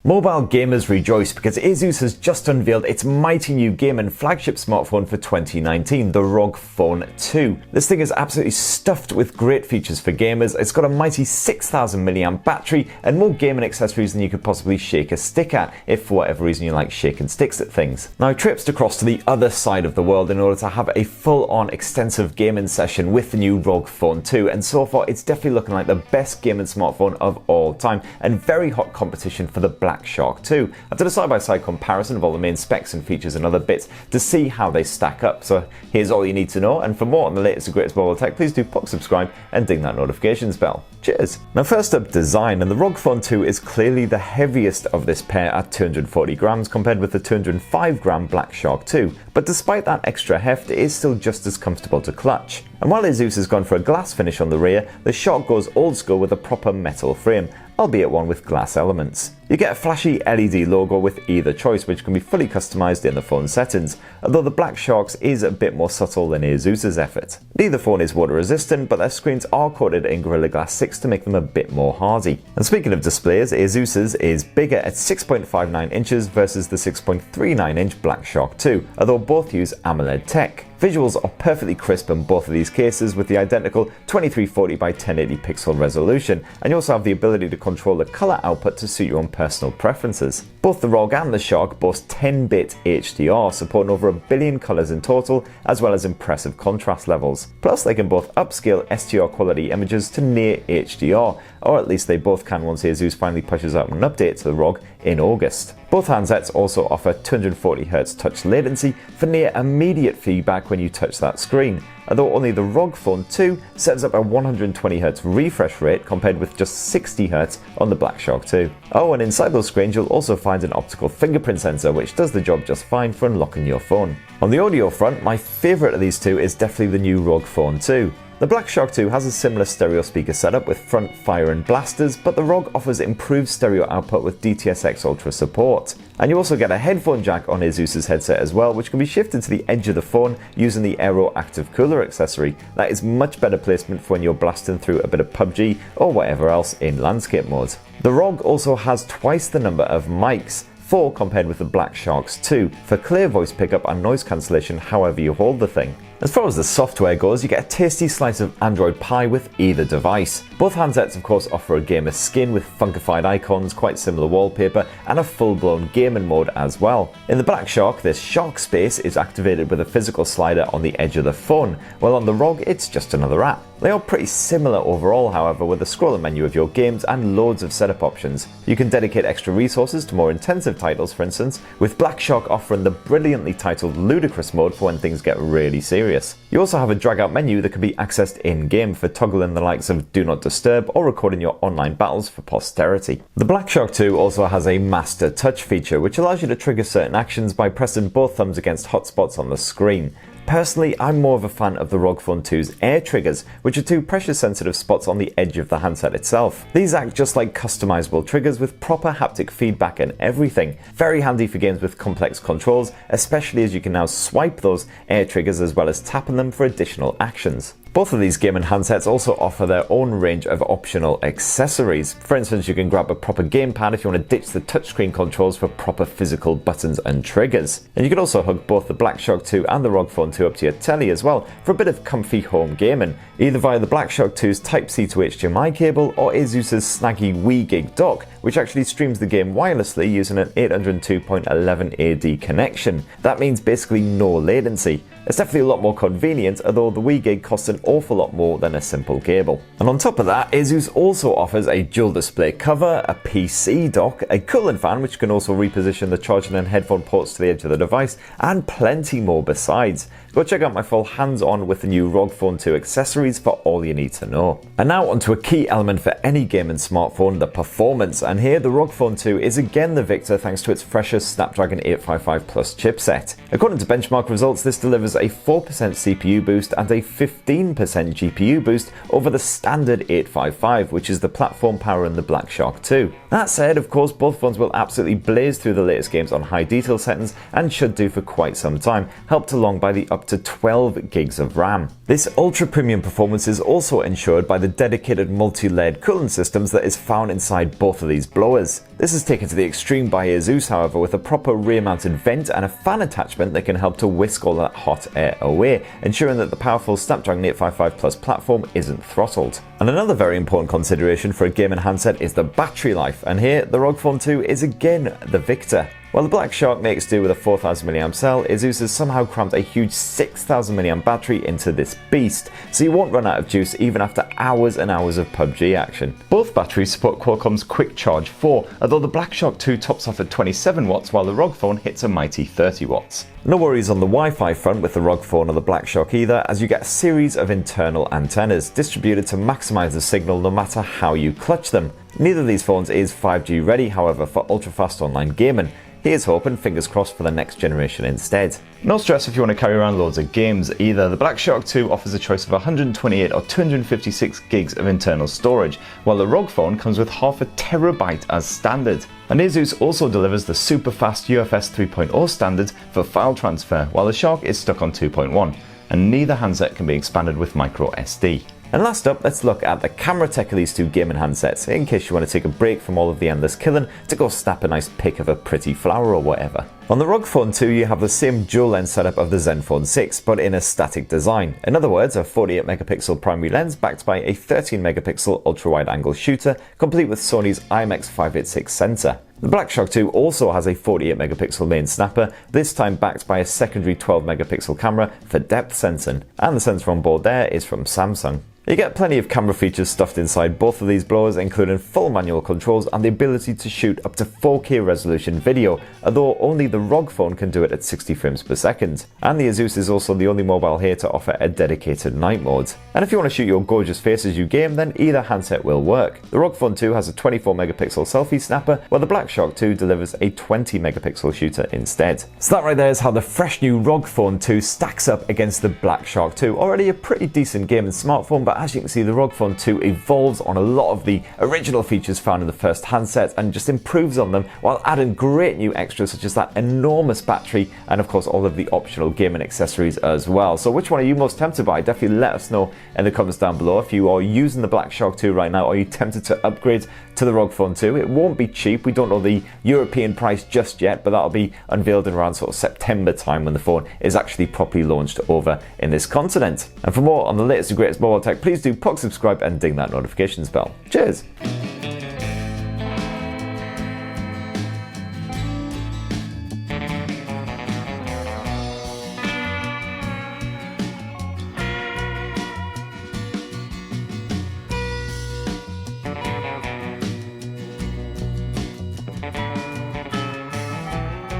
Mobile gamers rejoice because Asus has just unveiled its mighty new gaming flagship smartphone for 2019, the ROG Phone 2. This thing is absolutely stuffed with great features for gamers. It's got a mighty 6000 mAh battery and more gaming accessories than you could possibly shake a stick at, if for whatever reason you like shaking sticks at things. Now I traipsed across to the other side of the world in order to have a full-on extensive gaming session with the new ROG Phone 2, and so far it's definitely looking like the best gaming smartphone of all time and very hot competition for the Black Shark 2. I've done a side-by-side comparison of all the main specs and features and other bits to see how they stack up. So here's all you need to know, and for more on the latest and greatest mobile tech, please do subscribe and ding that notifications bell. Cheers! Now first up, design, and the ROG Phone 2 is clearly the heaviest of this pair at 240 grams compared with the 205 gram Black Shark 2, but despite that extra heft it is still just as comfortable to clutch. And while Asus has gone for a glass finish on the rear, the Shark goes old school with a proper metal frame, albeit one with glass elements. You get a flashy LED logo with either choice, which can be fully customized in the phone settings, although the Black Shark's is a bit more subtle than Asus's effort. Neither phone is water resistant, but their screens are coated in Gorilla Glass 6 to make them a bit more hardy. And speaking of displays, Asus's is bigger at 6.59 inches versus the 6.39 inch Black Shark 2, although both use AMOLED tech. Visuals are perfectly crisp in both of these cases with the identical 2340 by 1080 pixel resolution, and you also have the ability to control the color output to suit your own personal preferences. Both the ROG and the Shark boast 10-bit HDR, supporting over 1 billion colors in total, as well as impressive contrast levels. Plus they can both upscale SDR quality images to near HDR, or at least they both can once Asus finally pushes out an update to the ROG in August. Both handsets also offer 240Hz touch latency for near immediate feedback when you touch that screen, although only the ROG Phone 2 sets up a 120Hz refresh rate compared with just 60Hz on the Black Shark 2. Oh, and inside those screens you'll also find an optical fingerprint sensor, which does the job just fine for unlocking your phone. On the audio front, my favourite of these two is definitely the new ROG Phone 2. The Black Shark 2 has a similar stereo speaker setup with front fire and blasters, but the ROG offers improved stereo output with DTS X Ultra support. And you also get a headphone jack on Asus's headset as well, which can be shifted to the edge of the phone using the Aero Active Cooler accessory. That is much better placement for when you're blasting through a bit of PubG or whatever else in landscape mode. The ROG also has twice the number of mics, 4 compared with the Black Shark's 2, for clear voice pickup and noise cancellation however you hold the thing. As far as the software goes, you get a tasty slice of Android Pie with either device. Both handsets of course offer a gamer skin with funkified icons, quite similar wallpaper, and a full-blown gaming mode as well. In the Black Shark, this Shark Space is activated with a physical slider on the edge of the phone, while on the ROG it's just another app. They are pretty similar overall, however, with a scroller menu of your games and loads of setup options. You can dedicate extra resources to more intensive titles, for instance, with Black Shark offering the brilliantly titled Ludicrous mode for when things get really serious. You also have a drag-out menu that can be accessed in-game for toggling the likes of Do Not Disturb or recording your online battles for posterity. The Black Shark 2 also has a Master Touch feature, which allows you to trigger certain actions by pressing both thumbs against hotspots on the screen. Personally, I'm more of a fan of the ROG Phone 2's air triggers, which are 2 pressure-sensitive spots on the edge of the handset itself. These act just like customizable triggers with proper haptic feedback and everything. Very handy for games with complex controls, especially as you can now swipe those air triggers as well as tapping them for additional actions. Both of these gaming handsets also offer their own range of optional accessories. For instance, you can grab a proper gamepad if you want to ditch the touchscreen controls for proper physical buttons and triggers. And you can also hook both the Black Shark 2 and the ROG Phone 2 up to your telly as well for a bit of comfy home gaming, either via the Black Shark 2's Type-C to HDMI cable or Asus's snaggy WeGig dock, which actually streams the game wirelessly using an 802.11 AD connection. That means basically no latency. It's definitely a lot more convenient, although the WeGig costs an awful lot more than a simple cable. And on top of that, Asus also offers a dual display cover, a PC dock, a cooling fan which can also reposition the charging and headphone ports to the edge of the device, and plenty more besides. Go check out my full hands-on with the new ROG Phone 2 accessories for all you need to know. And now onto a key element for any gaming smartphone, the performance. And here the ROG Phone 2 is again the victor thanks to its freshest Snapdragon 855 Plus chipset. According to benchmark results, this delivers a 4% CPU boost and a 15% GPU boost over the standard 855, which is the platform powering the Black Shark 2. That said, of course, both phones will absolutely blaze through the latest games on high detail settings and should do for quite some time, helped along by the up to 12 gigs of RAM. This ultra premium performance is also ensured by the dedicated multi-layered cooling systems that is found inside both of these blowers. This is taken to the extreme by Asus, however, with a proper rear-mounted vent and a fan attachment that can help to whisk all that hot air away, ensuring that the powerful Snapdragon 855 Plus platform isn't throttled. And another very important consideration for a gaming handset is the battery life, and here the ROG Phone 2 is again the victor. While the Black Shark makes do with a 4000 mAh cell, Asus has somehow crammed a huge 6000 mAh battery into this beast, so you won't run out of juice even after hours and hours of PubG action. Both batteries support Qualcomm's Quick Charge 4, although the Black Shark 2 tops off at 27 watts while the ROG Phone hits a mighty 30 watts. No worries on the Wi-Fi front with the ROG Phone or the Black Shark either, as you get a series of internal antennas distributed to maximize the signal no matter how you clutch them. Neither of these phones is 5G ready, however, for ultra-fast online gaming. Here's hoping, fingers crossed, for the next generation instead. No stress if you want to carry around loads of games either. The Black Shark 2 offers a choice of 128 or 256 gigs of internal storage, while the ROG Phone comes with half a terabyte as standard. And Asus also delivers the super fast UFS 3.0 standard for file transfer, while the Shark is stuck on 2.1, and neither handset can be expanded with micro SD. And last up, let's look at the camera tech of these two gaming handsets, in case you want to take a break from all of the endless killing to go snap a nice pic of a pretty flower or whatever. On the ROG Phone 2, you have the same dual lens setup of the Zenfone 6, but in a static design. In other words, a 48 megapixel primary lens backed by a 13 megapixel ultra-wide angle shooter, complete with Sony's IMX586 sensor. The Black Shark 2 also has a 48 megapixel main snapper, this time backed by a secondary 12 megapixel camera for depth sensing, and the sensor on board there is from Samsung. You get plenty of camera features stuffed inside both of these blowers, including full manual controls and the ability to shoot up to 4K resolution video, although only the ROG Phone can do it at 60 frames per second. And the Asus is also the only mobile here to offer a dedicated night mode. And if you want to shoot your gorgeous face as you game, then either handset will work. The ROG Phone 2 has a 24 megapixel selfie snapper, while the Black Shark 2 delivers a 20 megapixel shooter instead. So that right there is how the fresh new ROG Phone 2 stacks up against the Black Shark 2, already a pretty decent gaming smartphone, but as you can see, the ROG Phone 2 evolves on a lot of the original features found in the first handset and just improves on them while adding great new extras such as that enormous battery and of course all of the optional gaming accessories as well. So which one are you most tempted by? Definitely let us know in the comments down below. If you are using the Black Shark 2 right now, are you tempted to upgrade to the ROG Phone 2? It won't be cheap. We don't know the European price just yet, but that'll be unveiled in around sort of September time when the phone is actually properly launched over in this continent. And for more on the latest and greatest mobile tech, please do subscribe and ding that notifications bell. Cheers!